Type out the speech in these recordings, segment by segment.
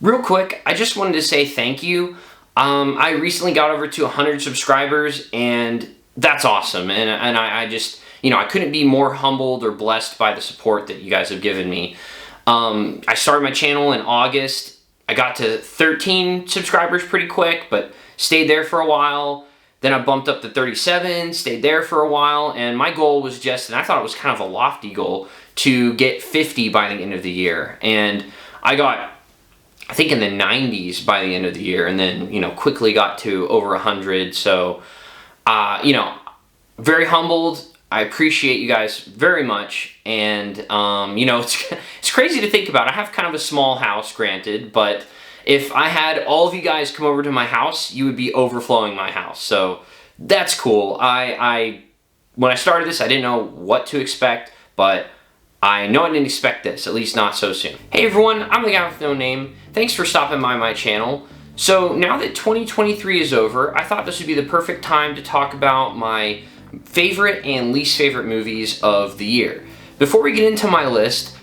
Real quick, I just wanted to say thank you. I recently got over to 100 subscribers, and that's awesome. And I just, I couldn't be more humbled or blessed by the support that you guys have given me. I started my channel in August. I got to 13 subscribers pretty quick, but stayed there for a while. Then I bumped up to 37, stayed there for a while, and my goal was just, and I thought it was kind of a lofty goal, to get 50 by the end of the year. And I got, I think, in the 90s by the end of the year, and then, quickly got to over 100. So, very humbled. I appreciate you guys very much, and, it's crazy to think about. I have kind of a small house, granted, but if I had all of you guys come over to my house, you would be overflowing my house. So that's cool. When I started this, I didn't know what to expect, but I know I didn't expect this, at least not so soon. Hey everyone, I'm the guy with no name. Thanks for stopping by my channel. So now that 2023 is over, I thought this would be the perfect time to talk about my favorite and least favorite movies of the year. Before we get into my list,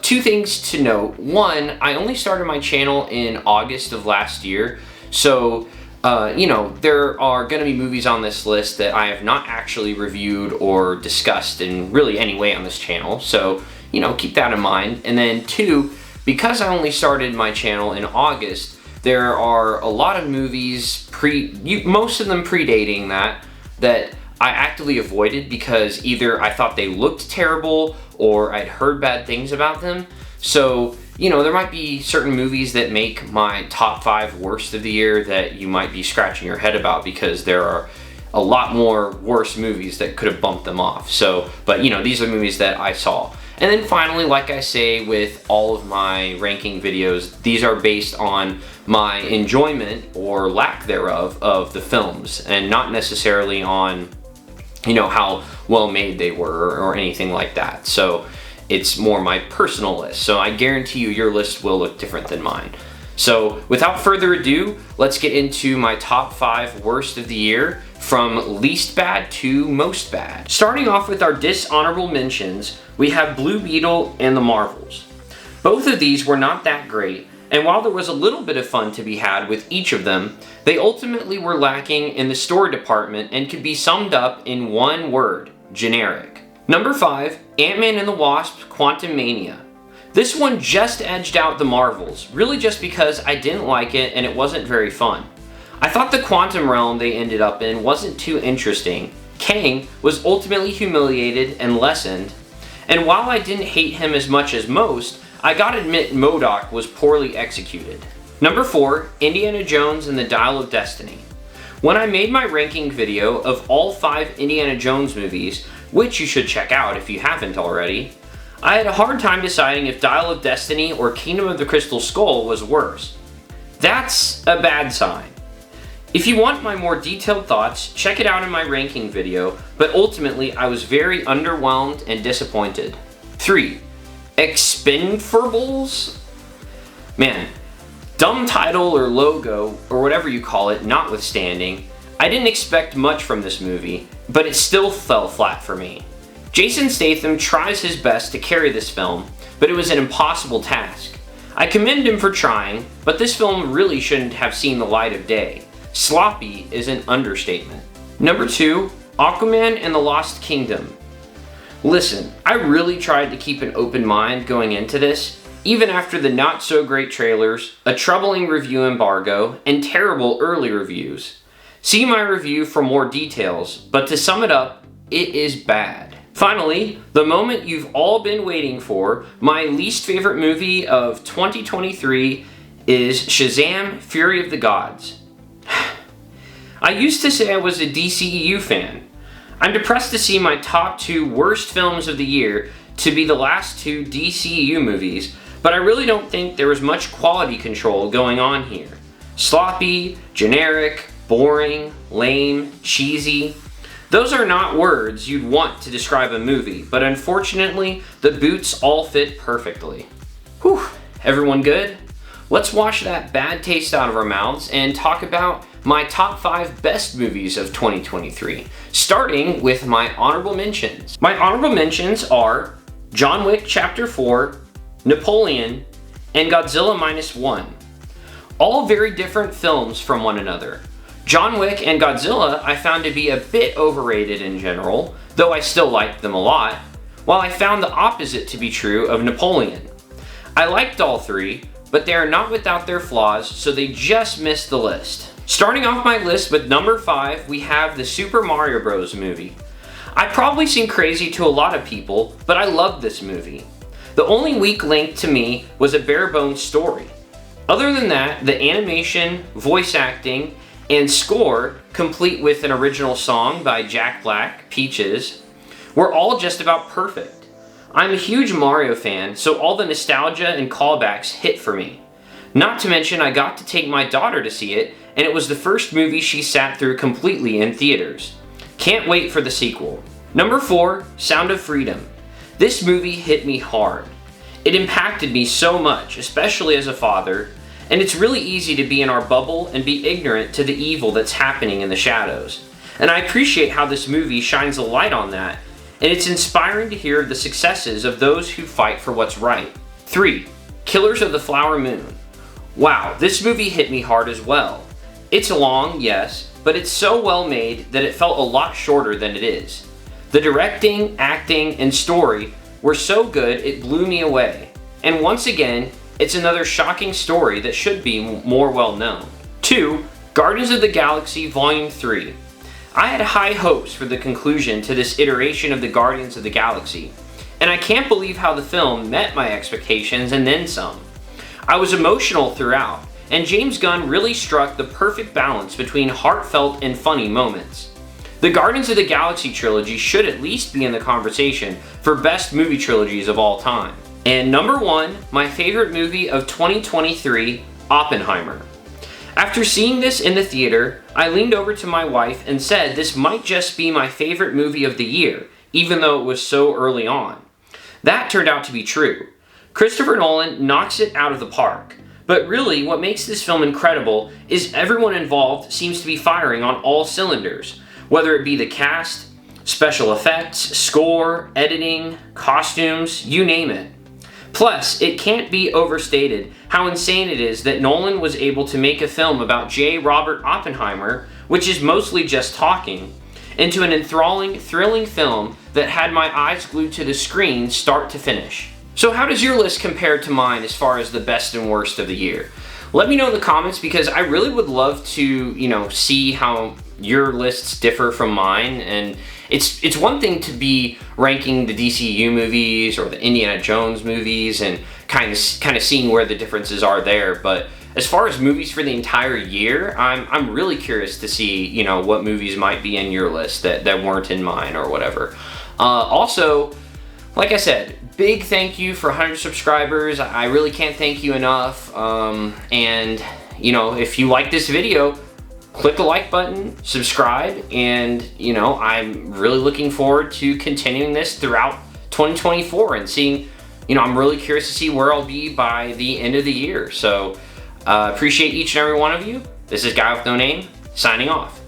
two things to note. One, I only started my channel in August of last year, so there are going to be movies on this list that I have not actually reviewed or discussed in really any way on this channel, so keep that in mind. And then two, because I only started my channel in August, there are a lot of movies, most of them predating that I actively avoided because either I thought they looked terrible or I'd heard bad things about them. So, there might be certain movies that make my top 5 worst of the year that you might be scratching your head about because there are a lot more worse movies that could have bumped them off. So, but these are movies that I saw. And then finally, like I say with all of my ranking videos, these are based on my enjoyment or lack thereof of the films and not necessarily on how well made they were or anything like that. So it's more my personal list. So I guarantee you your list will look different than mine. So without further ado, let's get into my top 5 worst of the year from least bad to most bad. Starting off with our dishonorable mentions, we have Blue Beetle and The Marvels. Both of these were not that great, and while there was a little bit of fun to be had with each of them, they ultimately were lacking in the story department and could be summed up in one word: generic. Number 5, Ant-Man and the Wasp: Quantumania. This one just edged out The Marvels, really just because I didn't like it and it wasn't very fun. I thought the quantum realm they ended up in wasn't too interesting. Kang was ultimately humiliated and lessened, and while I didn't hate him as much as most, I gotta admit MODOK was poorly executed. Number 4, Indiana Jones and the Dial of Destiny. When I made my ranking video of all 5 Indiana Jones movies, which you should check out if you haven't already, I had a hard time deciding if Dial of Destiny or Kingdom of the Crystal Skull was worse. That's a bad sign. If you want my more detailed thoughts, check it out in my ranking video, but ultimately I was very underwhelmed and disappointed. 3. Expendables? Man, dumb title or logo, or whatever you call it, notwithstanding, I didn't expect much from this movie, but it still fell flat for me. Jason Statham tries his best to carry this film, but it was an impossible task. I commend him for trying, but this film really shouldn't have seen the light of day. Sloppy is an understatement. Number 2, Aquaman and the Lost Kingdom. Listen, I really tried to keep an open mind going into this, even after the not so great trailers, a troubling review embargo, and terrible early reviews. See my review for more details, but to sum it up, it is bad. Finally, the moment you've all been waiting for, my least favorite movie of 2023 is Shazam! Fury of the Gods. I used to say I was a DCEU fan. I'm depressed to see my top 2 worst films of the year to be the last 2 DCEU movies, but I really don't think there was much quality control going on here. Sloppy, generic, boring, lame, cheesy. Those are not words you'd want to describe a movie, but unfortunately, the boots all fit perfectly. Whew, everyone good? Let's wash that bad taste out of our mouths and talk about my top 5 best movies of 2023, starting with my honorable mentions. My honorable mentions are John Wick Chapter 4, Napoleon, and Godzilla -1. All very different films from one another. John Wick and Godzilla I found to be a bit overrated in general, though I still liked them a lot, while I found the opposite to be true of Napoleon. I liked all three, but they are not without their flaws, so they just missed the list. Starting off my list with number 5, we have the Super Mario Bros. Movie. I probably seem crazy to a lot of people, but I loved this movie. The only weak link to me was a bare bones story. Other than that, the animation, voice acting, and score, complete with an original song by Jack Black, Peaches, were all just about perfect. I'm a huge Mario fan, so all the nostalgia and callbacks hit for me. Not to mention I got to take my daughter to see it, and it was the first movie she sat through completely in theaters. Can't wait for the sequel. Number 4, Sound of Freedom. This movie hit me hard. It impacted me so much, especially as a father, and it's really easy to be in our bubble and be ignorant to the evil that's happening in the shadows. And I appreciate how this movie shines a light on that, and it's inspiring to hear the successes of those who fight for what's right. 3, Killers of the Flower Moon. Wow, this movie hit me hard as well. It's long, yes, but it's so well made that it felt a lot shorter than it is. The directing, acting, and story were so good it blew me away. And once again, it's another shocking story that should be more well known. 2, Guardians of the Galaxy Volume 3. I had high hopes for the conclusion to this iteration of the Guardians of the Galaxy, and I can't believe how the film met my expectations and then some. I was emotional throughout, and James Gunn really struck the perfect balance between heartfelt and funny moments. The Guardians of the Galaxy trilogy should at least be in the conversation for best movie trilogies of all time. And number 1, my favorite movie of 2023, Oppenheimer. After seeing this in the theater, I leaned over to my wife and said this might just be my favorite movie of the year, even though it was so early on. That turned out to be true. Christopher Nolan knocks it out of the park. But really, what makes this film incredible is everyone involved seems to be firing on all cylinders, whether it be the cast, special effects, score, editing, costumes, you name it. Plus, it can't be overstated how insane it is that Nolan was able to make a film about J. Robert Oppenheimer, which is mostly just talking, into an enthralling, thrilling film that had my eyes glued to the screen start to finish. So how does your list compare to mine as far as the best and worst of the year? Let me know in the comments because I really would love to, see how your lists differ from mine. And it's one thing to be ranking the DCU movies or the Indiana Jones movies and kind of seeing where the differences are there. But as far as movies for the entire year, I'm really curious to see, what movies might be in your list that weren't in mine or whatever. Also, like I said, big thank you for 100 subscribers. I really can't thank you enough. And, if you like this video, click the like button, subscribe, and, I'm really looking forward to continuing this throughout 2024 and seeing, I'm really curious to see where I'll be by the end of the year. So, appreciate each and every one of you. This is Guy with No Name, signing off.